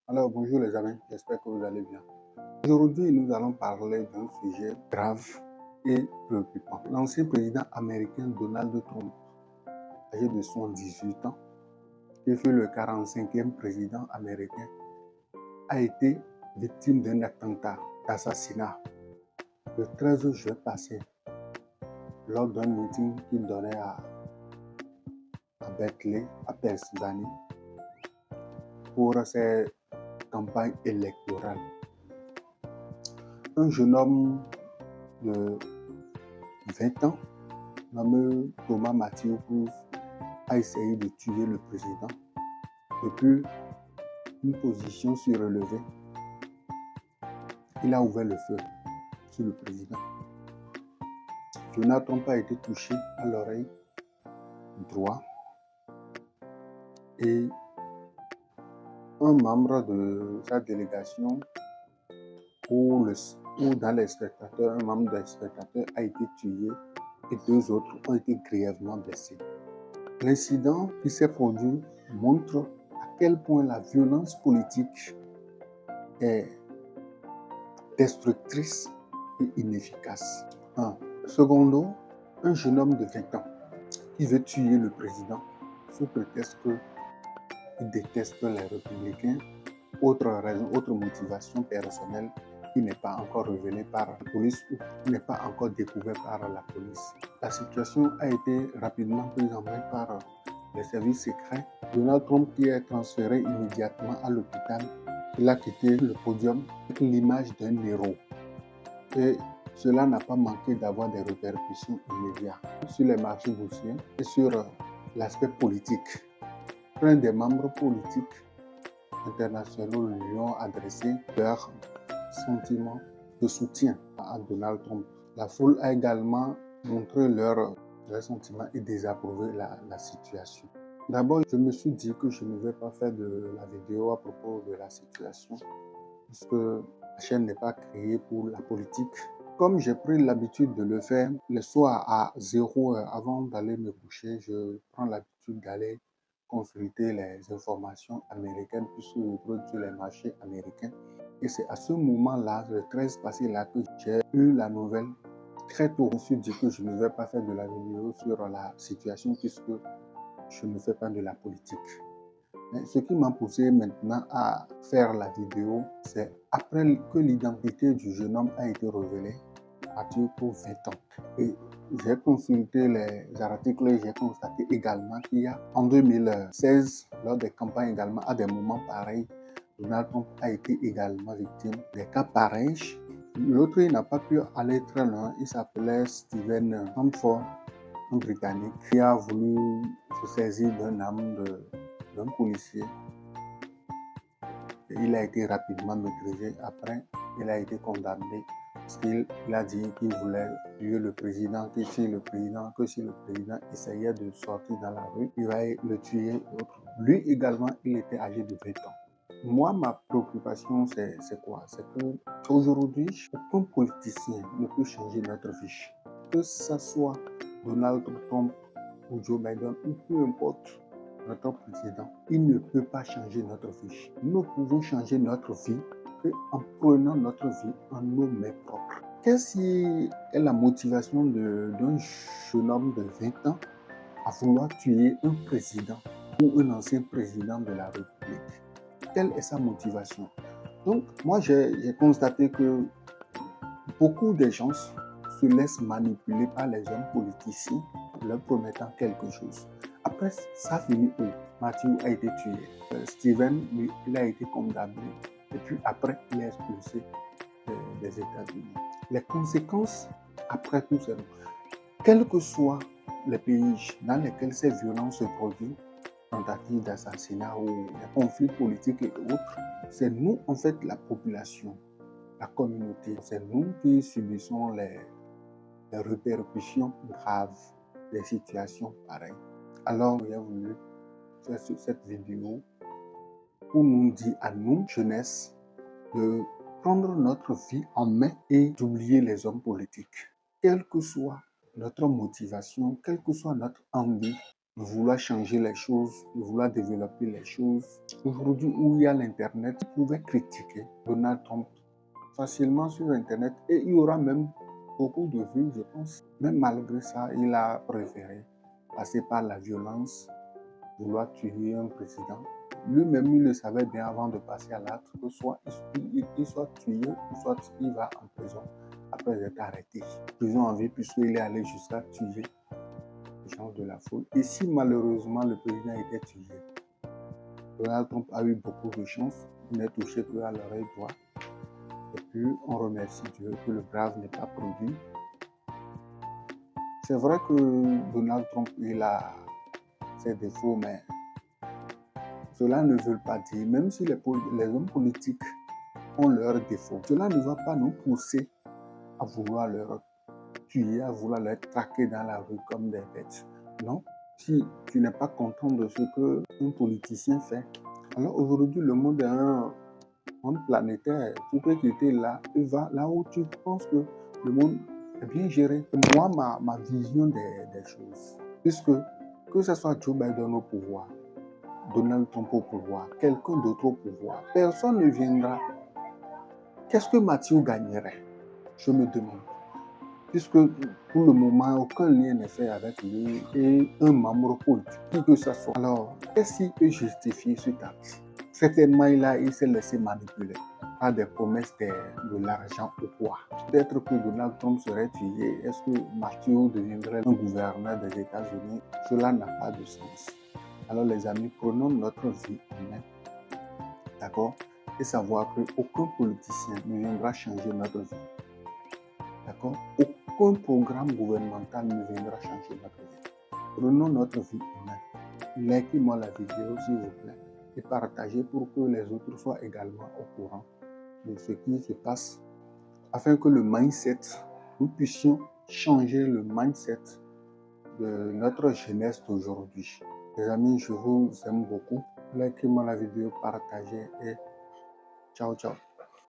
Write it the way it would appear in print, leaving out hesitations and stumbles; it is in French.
Alors bonjour les amis, j'espère que vous allez bien. Aujourd'hui, nous allons parler d'un sujet grave et préoccupant. L'ancien président américain Donald Trump, âgé de 78 ans, qui fut le 45e président américain, a été victime d'un attentat d'assassinat le 13 juin passé lors d'un meeting qu'il donnait à Berkeley, à Pennsylvanie, pour ses campagnes électorales. Un jeune homme de 20 ans, nommé Thomas Matthew Cruz, a essayé de tuer le président depuis une position surélevée. Il a ouvert le feu sur le président. Donald Trump a été touché à l'oreille droite et un membre de sa délégation ou dans les spectateurs, un membre des spectateurs a été tué et deux autres ont été grièvement blessés. L'incident qui s'est produit montre à quel point la violence politique est destructrice et inefficace. Secondo, un jeune homme de 20 ans qui veut tuer le président sous prétexte qu'il déteste les républicains. Autre raison, autre motivation personnelle qui n'est pas encore révélée par la police ou qui n'est pas encore découverte par la police. La situation a été rapidement prise en main par les services secrets. Donald Trump qui est transféré immédiatement à l'hôpital. Il a quitté le podium avec l'image d'un héros. Et cela n'a pas manqué d'avoir des répercussions immédiates sur les marchés boursiers et sur l'aspect politique. Plein des membres politiques internationaux lui ont adressé leur sentiment de soutien à Donald Trump. La foule a également montré leur sentiment et désapprouvé la situation. D'abord, je me suis dit que je ne vais pas faire de la vidéo à propos de la situation puisque la chaîne n'est pas créée pour la politique. Comme j'ai pris l'habitude de le faire le soir à 0h avant d'aller me coucher, je prends l'habitude d'aller consulter les informations américaines puisque je brode sur les marchés américains. Et c'est à ce moment-là, le 13 passé là, que j'ai eu la nouvelle très tôt. Je me suis dit que je ne vais pas faire de la vidéo sur la situation puisque je ne fais pas de la politique. Mais ce qui m'a poussé maintenant à faire la vidéo, c'est après que l'identité du jeune homme a été révélée, Mathieu pour 20 ans. Et j'ai consulté les articles et j'ai constaté également qu'il y a en 2016, lors des campagnes également, à des moments pareils, Donald Trump a été également victime des cas pareils. L'autre, il n'a pas pu aller très loin, il s'appelait Stephen Sandford, un Britannique, qui a voulu se saisir d'un arme d'un policier. Et il a été rapidement maîtrisé. Après, il a été condamné parce qu'il a dit qu'il voulait tuer le président, que si le président essayait de sortir dans la rue, il va le tuer. Lui également, il était âgé de 20 ans. Moi, ma préoccupation, c'est quoi? C'est qu'aujourd'hui, aucun politicien ne peut changer notre fiche. Que ce soit Donald Trump ou Joe Biden ou peu importe notre président, il ne peut pas changer notre fiche. Nous pouvons changer notre vie en prenant notre vie en nos mains propres. Qu'est-ce qui est la motivation d'un jeune homme de 20 ans à vouloir tuer un président ou un ancien président de la République? Quelle est sa motivation? Donc, moi, j'ai constaté que beaucoup de gens se laissent manipuler par les hommes politiciens leur promettant quelque chose. Après, ça finit où? Matthew a été tué. Steven, lui, il a été condamné. Et puis après, il est expulsé des États-Unis. Les conséquences, après tout ça, quels que soient les pays dans lesquels ces violences se produisent, tentatives d'assassinat ou des conflits politiques et autres, c'est nous, en fait, la population, la communauté, c'est nous qui subissons les répercussions graves des situations pareilles. Alors, j'ai voulu faire cette vidéo pour nous dire à nous, jeunesse, de prendre notre vie en main et d'oublier les hommes politiques. Quelle que soit notre motivation, quelle que soit notre envie, de vouloir changer les choses, de vouloir développer les choses. Aujourd'hui, où il y a l'Internet, vous pouvez critiquer Donald Trump facilement sur Internet et il y aura même beaucoup de vues, je pense. Même malgré ça, il a préféré passer par la violence, vouloir tuer un président. Lui-même, il le savait bien avant de passer à l'acte que soit il soit tué, ou soit il va en prison après être arrêté. Prison en vie puisqu'il est allé jusqu'à tuer les gens de la foule. Et si malheureusement le président était tué, Donald Trump a eu beaucoup de chance, il n'est touché qu'à l'oreille droite. Et puis on remercie Dieu que le grave n'est pas produit. C'est vrai que Donald Trump, il a ses défauts, mais cela ne veut pas dire, même si les hommes politiques ont leurs défauts, cela ne va pas nous pousser à vouloir leur tuer, à vouloir les traquer dans la rue comme des bêtes. Non, si tu n'es pas content de ce qu'un politicien fait, alors aujourd'hui le monde est un monde planétaire. Tu peux quitter là et va là où tu penses que le monde est bien géré. Moi, ma vision des choses, puisque que ce soit Joe Biden au pouvoir, Donald Trump au pouvoir, quelqu'un d'autre au pouvoir, personne ne viendra. Qu'est-ce que Mathieu gagnerait? Je me demande. Puisque pour le moment, aucun lien n'est fait avec lui et un membre politique, qui que ce soit. Alors, qu'est-ce qui peut justifier cet acte? Certainement, il s'est laissé manipuler par des promesses de l'argent ou quoi. Peut-être que Donald Trump serait tué. Est-ce que Mathieu deviendrait un gouverneur des États-Unis? Cela n'a pas de sens. Alors, les amis, prenons notre vie en main. D'accord? Et savoir qu'aucun politicien ne viendra changer notre vie. D'accord? Aucun programme gouvernemental ne viendra changer notre vie. Prenons notre vie en main. Likez-moi la vidéo s'il vous plaît et partagez pour que les autres soient également au courant de ce qui se passe afin que le mindset, nous puissions changer le mindset de notre jeunesse d'aujourd'hui. Les amis, je vous aime beaucoup. Likez-moi la vidéo, partagez et ciao, ciao.